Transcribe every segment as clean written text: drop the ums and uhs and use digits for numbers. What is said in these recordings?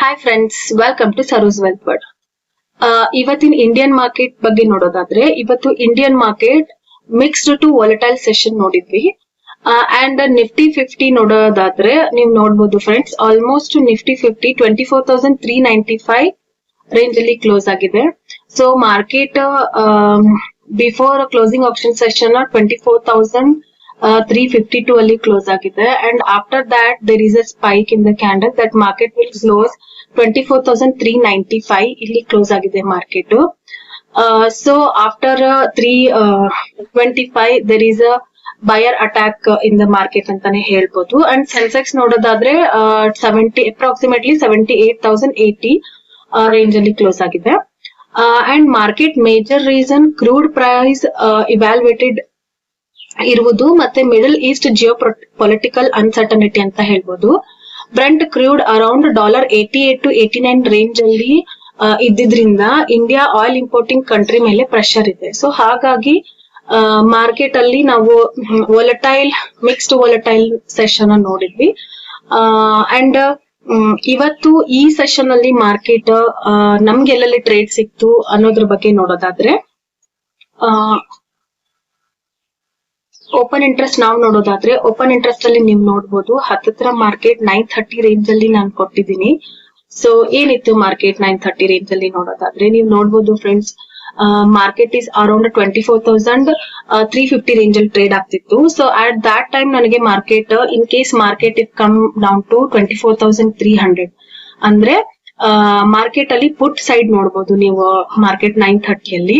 Hi friends, welcome to Saros Wealth World. ಇವತ್ತಿನ Indian market ಬಗ್ಗೆ ನೋಡೋದಾದ್ರೆ, ಇವತ್ತು Indian market mixed to volatile session ನೋಡಿದ್ವಿ. ಅಂಡ್ ನಿಫ್ಟಿ 50 ನೋಡೋದಾದ್ರೆ ನೀವು ನೋಡಬಹುದು ಫ್ರೆಂಡ್ಸ್, ಆಲ್ಮೋಸ್ಟ್ ನಿಫ್ಟಿ 50 24,395 ರೇಂಜ್ ಅಲ್ಲಿ ಕ್ಲೋಸ್ ಆಗಿದೆ. So market before closing option session 24,352 ಅಲ್ಲಿ ಕ್ಲೋಸ್ ಆಗಿದೆ. And after that there is a spike in the candle that market will close 24,395 ಇಲ್ಲಿ close ಆಗಿದೆ market. So after 325 there is a buyer attack in the market ಅಂತಾನೆ ಹೇಳ್ಬೋದು. And Sensex ನೋಡೋದಾದ್ರೆ approximately 78,080 range ಅಲ್ಲಿ close ಆಗಿದೆ. And market major reason crude price evaluated ಇರುವುದು ಮತ್ತೆ Middle East geopolitical uncertainty ಅಂತ ಹೇಳ್ಬೋದು. Brent crude around $88 to 89 range ಅಲ್ಲಿ ಇದ್ದಿದ್ರಿಂದ ಇಂಡಿಯಾ ಆಯಿಲ್ ಇಂಪೋರ್ಟಿಂಗ್ ಕಂಟ್ರಿ ಮೇಲೆ ಪ್ರೆಷರ್ ಇದೆ. ಸೊ ಹಾಗಾಗಿ ಮಾರ್ಕೆಟ್ ಅಲ್ಲಿ ನಾವು ಮಿಕ್ಸ್ಡ್ ವಾಲಟೈಲ್ ಸೆಷನ್ ನೋಡಿದ್ವಿ. ಅಂಡ್ ಇವತ್ತು ಈ ಸೆಷನ್ ಅಲ್ಲಿ ಮಾರ್ಕೆಟ್ ನಮ್ಗೆ ಎಲ್ಲೆಲ್ಲಿ ಟ್ರೇಡ್ ಸಿಕ್ತು ಅನ್ನೋದ್ರ ಬಗ್ಗೆ ನೋಡೋದಾದ್ರೆ, ಓಪನ್ ಇಂಟ್ರೆಸ್ಟ್ ನಾವು ನೋಡೋದಾದ್ರೆ, ಓಪನ್ ಇಂಟ್ರೆಸ್ಟ್ ಅಲ್ಲಿ ನೀವು ನೋಡ್ಬೋದು ಹತ್ತತ್ರ ಮಾರ್ಕೆಟ್ 930 ರೇಂಜ್ ಅಲ್ಲಿ ನಾನು ಕೊಟ್ಟಿದ್ದೀನಿ. ಸೊ ಏನಿತ್ತು ಮಾರ್ಕೆಟ್ 930 ರೇಂಜ್ ಅಲ್ಲಿ ನೋಡೋದಾದ್ರೆ ನೀವು ನೋಡ್ಬೋದು friends, market is around 24,350 range ಅಲ್ಲಿ ಟ್ರೇಡ್ ಆಗ್ತಿತ್ತು. ಸೊ ಅಟ್ ದಟ್ ಟೈಮ್ ನನಗೆ market in case market it come down to 24,300 ಅಂದ್ರೆ ಮಾರ್ಕೆಟ್ ಅಲ್ಲಿ ಪುಟ್ ಸೈಡ್ ನೋಡ್ಬೋದು ನೀವು. ಮಾರ್ಕೆಟ್ 930 ಅಲ್ಲಿ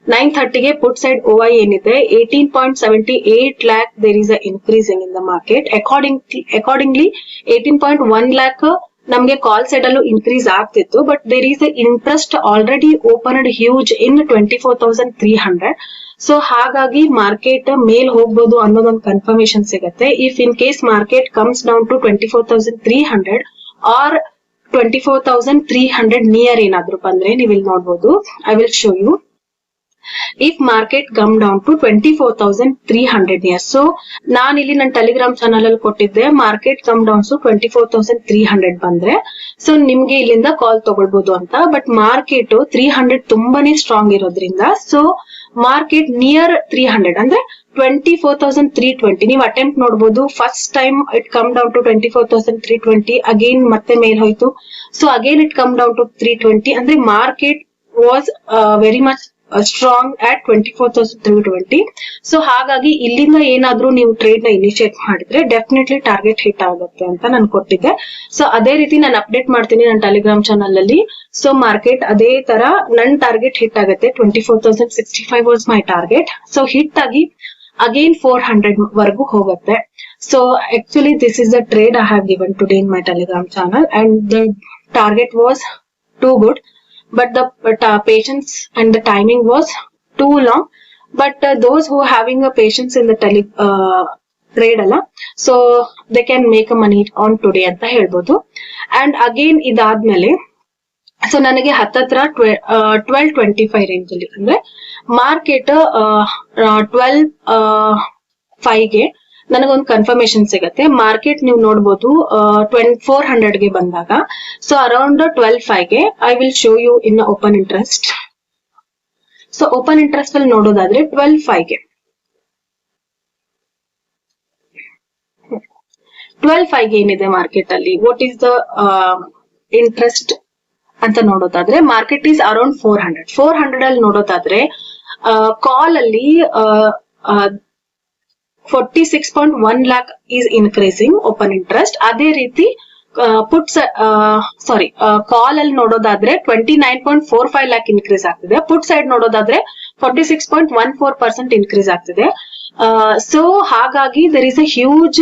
930ಗೆ ಪುಟ್ ಸೈಡ್ OI ಏನಿದೆ 18.78 lakh there is a increasing in the market. Accordingly 18.1 lakh ನಮ್ಗೆ ಕಾಲ್ ಸೈಡ್ ಅಲ್ಲೂ increase ಆಗ್ತಿತ್ತು. But there is a interest already opened huge in 24,300. So ಹಾಗಾಗಿ ಮಾರ್ಕೆಟ್ ಮೇಲ್ ಹೋಗ್ಬೋದು ಅನ್ನೋದೊಂದು ಕನ್ಫರ್ಮೇಶನ್ ಸಿಗುತ್ತೆ. If in case market comes down to 24,300 or 24,300 near ಏನಾದ್ರು ಬಂದ್ರೆ ನೀವು ಇಲ್ಲಿ ನೋಡ್ಬೋದು. I will show you. If market come down to 24,300 near. So ನಾನು ಇಲ್ಲಿ ನನ್ನ ಟೆಲಿಗ್ರಾಮ್ ಚಾನಲ್ ಅಲ್ಲಿ ಕೊಟ್ಟಿದ್ದೆ, ಮಾರ್ಕೆಟ್ ಕಮ್ ಡೌನ್ ಟು 24,300 ಬಂದ್ರೆ ಸೊ ನಿಮ್ಗೆ ಇಲ್ಲಿಂದ ಕಾಲ್ ತಗೊಳ್ಬಹುದು ಅಂತ. ಬಟ್ ಮಾರ್ಕೆಟ್ 300 ತುಂಬಾನೇ ಸ್ಟ್ರಾಂಗ್ ಇರೋದ್ರಿಂದ ಸೊ ಮಾರ್ಕೆಟ್ ನಿಯರ್ 300 ಅಂದ್ರೆ 24,320 ನೀವು ಅಟೆಂಪ್ಟ್ ನೋಡಬಹುದು. First time it come down to 24,320, again ಮತ್ತೆ ಮೇಲ್ ಹೋಯ್ತು. So again it come down to 320 ಅಂದ್ರೆ market was very much strong at 24,320. So ಹಾಗಾಗಿ ಇಲ್ಲಿಂದ ಏನಾದ್ರೂ ನೀವು ಟ್ರೇಡ್ ನ ಇನಿಶಿಯೇಟ್ ಮಾಡಿದ್ರೆ ಡೆಫಿನೆಟ್ಲಿ ಟಾರ್ಗೆಟ್ ಹಿಟ್ ಆಗುತ್ತೆ ಅಂತ ನಾನು ಕೊಟ್ಟಿದ್ದೆ. ಸೊ ಅದೇ ರೀತಿ ನಾನು ಅಪ್ಡೇಟ್ ಮಾಡ್ತೀನಿ ನನ್ನ ಟೆಲಿಗ್ರಾಮ್ ಚಾನಲ್ ಅಲ್ಲಿ. ಸೊ ಮಾರ್ಕೆಟ್ ಅದೇ ತರ ನನ್ ಟಾರ್ಗೆಟ್ ಹಿಟ್ ಆಗುತ್ತೆ. 24,065 was my target. So hit ಆಗಿ ಅಗೇನ್ 400 ವರೆಗೂ ಹೋಗುತ್ತೆ. So actually this is the trade I have given today in my Telegram channel and the target was too good. But the patience and the timing was too long. But those who having a patience in the trade alla, so they can make a money on today ಅಂತ ಹೇಳ್ಬೋದು. And again ಇದಾದ್ಮೇಲೆ so ನನಗೆ ಹತ್ತತ್ರ 1225 range ಅಲ್ಲಿ ಅಂದ್ರೆ market 12.5ಗೆ ನನಗೊಂದು confirmation ಸಿಗತ್ತೆ. Market ನೀವು ನೋಡ್ಬೋದು 400ಗೆ ಬಂದಾಗ ಸೊ ಅರೌಂಡ್ 12.5ಗೆ I will show you in open interest. So open interest ಅಲ್ಲಿ ನೋಡೋದಾದ್ರೆ 12.5ಗೆ 12.5ಗೆ ಏನಿದೆ ಮಾರ್ಕೆಟ್ ಅಲ್ಲಿ ವಾಟ್ ಈಸ್ ದ ಇಂಟ್ರೆಸ್ಟ್ ಅಂತ ನೋಡೋದಾದ್ರೆ ಮಾರ್ಕೆಟ್ ಈಸ್ ಅರೌಂಡ್ 400 ಅಲ್ಲಿ ನೋಡೋದಾದ್ರೆ ಕಾಲ್ ಅಲ್ಲಿ 46.1 lakh is increasing open interest. ಅದೇ ರೀತಿ ಪುಟ್ಸ್ ಕಾಲ್ ಅಲ್ಲಿ ನೋಡೋದಾದ್ರೆ 29.45 lakh ಇನ್ಕ್ರೀಸ್ ಆಗ್ತಿದೆ. ಪುಟ್ ಸೈಡ್ ನೋಡೋದಾದ್ರೆ 46.14% ಇನ್ಕ್ರೀಸ್ ಆಗ್ತಿದೆ. ಸೊ ಹಾಗಾಗಿ there is a huge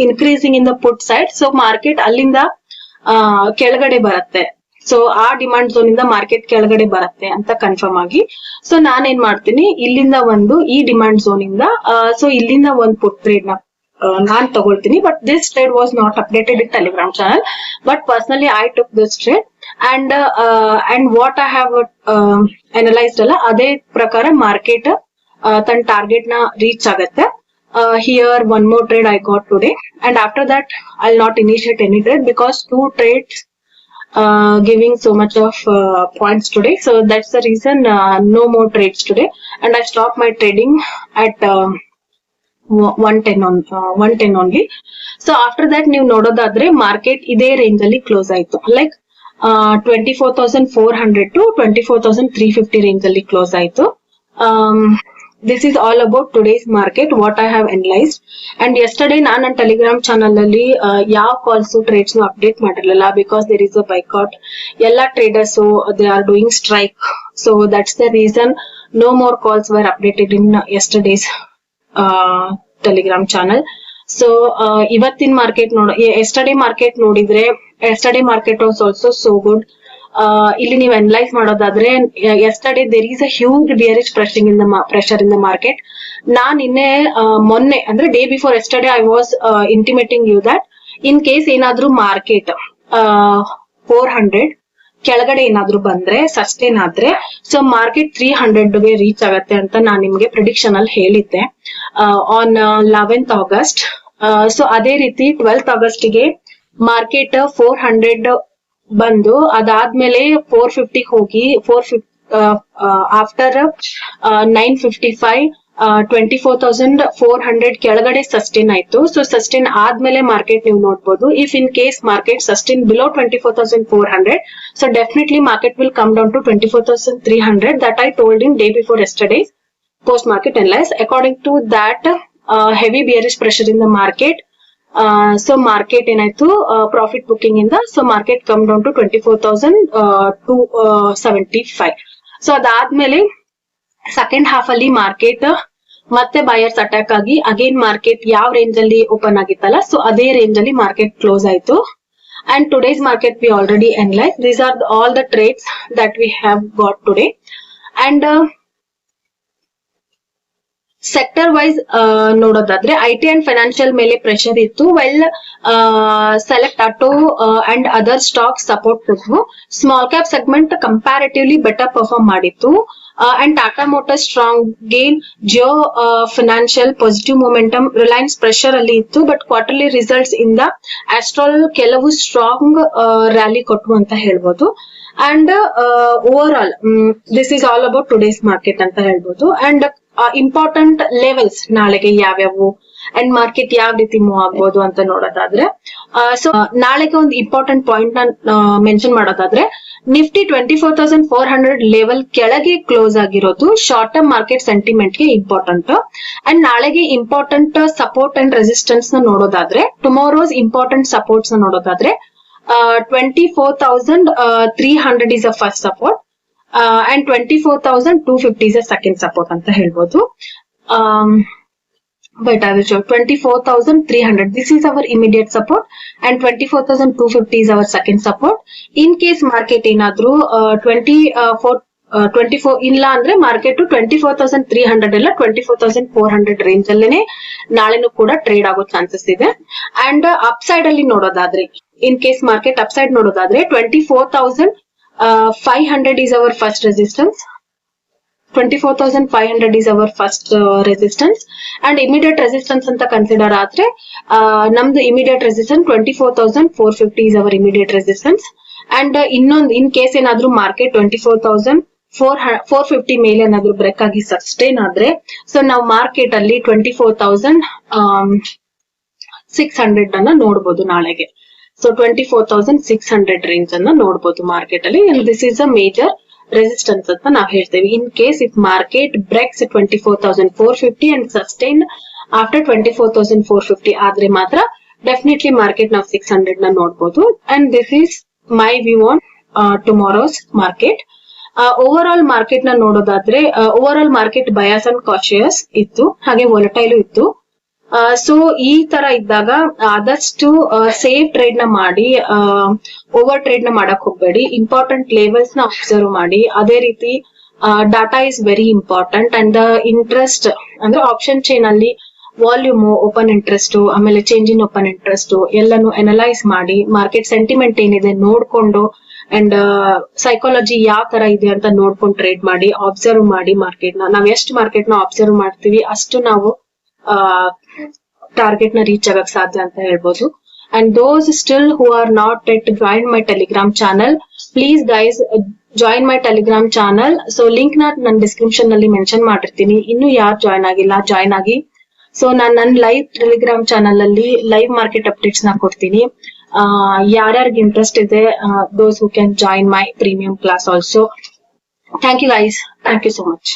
increasing in the put side. So market ಅಲ್ಲಿಂದ ಕೆಳಗಡೆ ಬರುತ್ತೆ. ಸೊ ಆ ಡಿಮಾಂಡ್ ಝೋನ್ ಇಂದ ಮಾರ್ಕೆಟ್ ಕೆಳಗಡೆ ಬರುತ್ತೆ ಅಂತ ಕನ್ಫರ್ಮ್ ಆಗಿ ಸೊ ನಾನೇನ್ ಮಾಡ್ತೀನಿ, ಇಲ್ಲಿಂದ ಒಂದು ಈ ಡಿಮಾಂಡ್ ಝೋನ್ ಇಂದ ಸೊ ಇಲ್ಲಿಂದ ಒಂದು ಪುಟ್ ಟ್ರೇಡ್ ನ ನಾನ್ ತಗೊಳ್ತೀನಿ. But this trade was not updated in Telegram channel. But personally I took this trade and what I have analysed ಅಲ್ಲ ಅದೇ ಪ್ರಕಾರ ಮಾರ್ಕೆಟ್ ತನ್ನ ಟಾರ್ಗೆಟ್ ನ ರೀಚ್ ಆಗತ್ತೆ. here one more trade I got today, and after that I'll not initiate any trade because 2 trades giving so much of points today, so that's the reason no more trades today, and I stopped my trading at 110 only. So after that ನೀವು ನೋಡೋದಾದ್ರೆ market ಇದೇ range ಅಲ್ಲಿ close ಆಯ್ತು, like 24,400 to 24,350 range ಅಲ್ಲಿ close ಆಯ್ತು. This is all about today's market, what I have analyzed. And yesterday ನಾನು ನನ್ನ Telegram channel ಅಲ್ಲಿ ಯಾವ ಕಾಲ್ಸ್ ಟ್ರೇಡ್ಸ್ ಅಪ್ಡೇಟ್ ಮಾಡಿರಲಿಲ್ಲ because there is a boycott. ಎಲ್ಲ traders they are doing strike, so that's the reason no more calls were updated in yesterday's Telegram channel. So ಇವತ್ತಿನ market yesterday market ನೋಡಿದ್ರೆ yesterday market was also so good. ಇಲ್ಲಿ ನೀವು analyse ಮಾಡೋದಾದ್ರೆ yesterday there is a huge bearish pressure in the market. ನಾನ್ ನಿನ್ನೆ ಮೊನ್ನೆ ಅಂದ್ರೆ day before yesterday I was intimating you that in case ಏನಾದ್ರೂ ಮಾರ್ಕೆಟ್ 400 ಕೆಳಗಡೆ ಏನಾದ್ರು ಬಂದ್ರೆ ಸಸ್ಟೇನ್ ಆದ್ರೆ ಸೊ ಮಾರ್ಕೆಟ್ 300ಗೆ ರೀಚ್ ಆಗತ್ತೆ ಅಂತ ನಾನ್ ನಿಮ್ಗೆ ಪ್ರಿಡಿಕ್ಷನ್ ಅಲ್ಲಿ ಹೇಳಿದ್ದೆ ಆನ್ 11th August. ಸೊ ಅದೇ ರೀತಿ 12th August ಗೆ ಮಾರ್ಕೆಟ್ 400 ಬಂದು ಅದಾದ್ಮೇಲೆ 450 ಹೋಗಿ ಆಫ್ಟರ್ 955 24,400 ಕೆಳಗಡೆ ಸಸ್ಟೇನ್ ಆಯ್ತು. ಸೊ ಸಸ್ಟೇನ್ ಆದ್ಮೇಲೆ ಮಾರ್ಕೆಟ್ ನೀವು ನೋಡ್ಬೋದು, if in case market sustain below 24,400, so definitely market will come down to 24,300. that I told in day before yesterday's post market analysis. According to that heavy bearish pressure in the market, so market ಏನಾಯ್ತು profit booking ಇಂದ so market come down to 24,275. So ಅದಾದ್ಮೇಲೆ second half ಅಲ್ಲಿ market ಮತ್ತೆ buyers attack ಆಗಿ again market ಯಾವ range ಅಲ್ಲಿ open ಆಗಿತ್ತಲ್ಲ so ಅದೇ ರೇಂಜ್ ಅಲ್ಲಿ ಮಾರ್ಕೆಟ್ ಕ್ಲೋಸ್ ಆಯ್ತು. And today's market we already analyzed. These are all the trades that we have got today. And sector wise ನೋಡೋದಾದ್ರೆ IT and financial ಮೇಲೆ pressure ಇತ್ತು, well select auto and other stock support ಕೊಟ್ವು. Small cap segment comparatively better perform ಮಾಡಿತ್ತು. And Tata Motors strong gain, Jio Financial positive momentum, Reliance pressure ಅಲ್ಲಿ ಇತ್ತು. But quarterly results ಇಂದ Astral ಕೆಲವು strong rally ಕೊಟ್ವು ಅಂತ ಹೇಳ್ಬೋದು. And over all this is all about today's market ಅಂತ ಹೇಳ್ಬೋದು. ಅಂಡ್ ಇಂಪಾರ್ಟೆಂಟ್ ಲೆವೆಲ್ಸ್ ನಾಳೆಗೆ ಯಾವ್ಯಾವು ಅಂಡ್ ಮಾರ್ಕೆಟ್ ಯಾವ ರೀತಿ ಮೂವ್ ಆಗ್ಬೋದು ಅಂತ ನೋಡೋದಾದ್ರೆ ಸೊ ನಾಳೆಗೆ ಒಂದು ಇಂಪಾರ್ಟೆಂಟ್ ಪಾಯಿಂಟ್ ನ ಮೆನ್ಷನ್ ಮಾಡೋದಾದ್ರೆ ನಿಫ್ಟಿ 24,400 ಲೆವೆಲ್ ಕೆಳಗೆ ಕ್ಲೋಸ್ ಆಗಿರೋದು ಶಾರ್ಟ್ ಟರ್ಮ್ ಮಾರ್ಕೆಟ್ ಸೆಂಟಿಮೆಂಟ್ ಗೆ ಇಂಪಾರ್ಟೆಂಟ್. ಅಂಡ್ ನಾಳೆಗೆ ಇಂಪಾರ್ಟೆಂಟ್ ಸಪೋರ್ಟ್ ಅಂಡ್ ರೆಸಿಸ್ಟೆನ್ಸ್ ನ ನೋಡೋದಾದ್ರೆ ಟುಮಾರೋಸ್ ಇಂಪಾರ್ಟೆಂಟ್ ಸಪೋರ್ಟ್ಸ್ ನ ನೋಡೋದಾದ್ರೆ 24,300 is a first support. And 24,250 is a second support ಅಂತ ಹೇಳ್ಬೋದು. But I will show 24,300. This is our immediate support and 24,250 is our second support. In case market ಏನಾದ್ರೂ 24 ಇಲ್ಲ ಅಂದ್ರೆ market 24,300 ಇಲ್ಲ 24,400 ರೇಂಜ್ ಅಲ್ಲೇನೆ ನಾಳೆನೂ ಕೂಡ ಟ್ರೇಡ್ ಆಗೋ ಚಾನ್ಸಸ್ ಇದೆ. ಅಂಡ್ ಅಪ್ ಸೈಡ್ ಅಲ್ಲಿ ನೋಡೋದಾದ್ರೆ ಇನ್ ಕೇಸ್ ಮಾರ್ಕೆಟ್ ಅಪ್ ಸೈಡ್ ನೋಡೋದಾದ್ರೆ 24,500 is our first resistance. 24,500 is our first resistance. And immediate resistance anta consider ಆದ್ರೆ ನಮ್ದು immediate resistance 24,450 is our immediate resistance. And ಇನ್ನೊಂದು ಇನ್ ಕೇಸ್ ಏನಾದ್ರೂ ಮಾರ್ಕೆಟ್ 24,450 ಮೇಲೆ ಏನಾದ್ರೂ ಬ್ರೇಕ್ ಆಗಿ ಸಸ್ಟೈನ್ ಆದ್ರೆ ಸೊ ನಾವು ಮಾರ್ಕೆಟ್ ಅಲ್ಲಿ 24,600 ಅನ್ನ ನೋಡ್ಬೋದು ನಾಳೆಗೆ. ಸೊ 24,600 ರೇಂಜ್ ಅನ್ನ ನೋಡಬಹುದು ಮಾರ್ಕೆಟ್ ಅಲ್ಲಿ. This is a major resistance ಅಂತ ನಾವು ಹೇಳ್ತೇವೆ. In case if market breaks 24,450 and sustain after 24,450 ಆದ್ರೆ ಮಾತ್ರ ಡೆಫಿನೆಟ್ಲಿ ಮಾರ್ಕೆಟ್ ನಾವು 600 ನ ನೋಡಬಹುದು. And this is my view on tomorrow's market. Overall market ನ ನೋಡೋದಾದ್ರೆ overall market bias and cautious ಇತ್ತು, ಹಾಗೆ ವೊಲಟೈಲ್ ಇತ್ತು. ಸೊ ಈ ತರ ಇದ್ದಾಗ ಆದಷ್ಟು ಸೇಫ್ ಟ್ರೇಡ್ ನ ಮಾಡಿ, ಓವರ್ ಟ್ರೇಡ್ ನ ಮಾಡಕ್ ಹೋಗ್ಬೇಡಿ. ಇಂಪಾರ್ಟೆಂಟ್ ಲೆವೆಲ್ಸ್ ನ ಅಬ್ಸರ್ವ್ ಮಾಡಿ. ಅದೇ ರೀತಿ data is very important and interest ಅಂದ್ರೆ ಆಪ್ಷನ್ ಚೈನ್ ಅಲ್ಲಿ ವಾಲ್ಯೂಮ್, ಓಪನ್ ಇಂಟ್ರೆಸ್ಟ್, ಆಮೇಲೆ ಚೇಂಜ್ ಇನ್ ಓಪನ್ ಇಂಟ್ರೆಸ್ಟ್ ಎಲ್ಲಾನು ಅನಲೈಸ್ ಮಾಡಿ, ಮಾರ್ಕೆಟ್ ಸೆಂಟಿಮೆಂಟ್ ಏನಿದೆ ನೋಡ್ಕೊಂಡು ಅಂಡ್ ಸೈಕಾಲಜಿ ಯಾವ ತರ ಇದೆ ಅಂತ ನೋಡ್ಕೊಂಡು ಟ್ರೇಡ್ ಮಾಡಿ, ಅಬ್ಸರ್ವ್ ಮಾಡಿ ಮಾರ್ಕೆಟ್ ನ. ನಾವ್ ಎಷ್ಟು ಮಾರ್ಕೆಟ್ ನ ಅಬ್ಸರ್ವ್ ಮಾಡ್ತೀವಿ ಅಷ್ಟು ನಾವು ಟಾರ್ಗೆಟ್ ನ ರೀಚ್ ಆಗಕ್ ಸಾಧ್ಯ ಅಂತ ಹೇಳ್ಬೋದು. And those still who are not yet joined my Telegram channel, please guys join my Telegram channel. So link ನ ನನ್ನ ಡಿಸ್ಕ್ರಿಪ್ಷನ್ ನಲ್ಲಿ ಮೆನ್ಷನ್ ಮಾಡಿರ್ತೀನಿ. ಇನ್ನು ಯಾರು ಜಾಯ್ನ್ ಆಗಿಲ್ಲ ಜಾಯ್ನ್ ಆಗಿ. ಸೊ ನಾನು ನನ್ನ ಲೈವ್ ಟೆಲಿಗ್ರಾಮ್ ಚಾನಲ್ ಅಲ್ಲಿ ಲೈವ್ ಮಾರ್ಕೆಟ್ ಅಪ್ಡೇಟ್ಸ್ ನ ಕೊಡ್ತೀನಿ. ಯಾರ್ಯಾರಿಗೆ ಇಂಟ್ರೆಸ್ಟ್ ಇದೆ, those who can join my premium class also. Thank you guys. Thank you so much.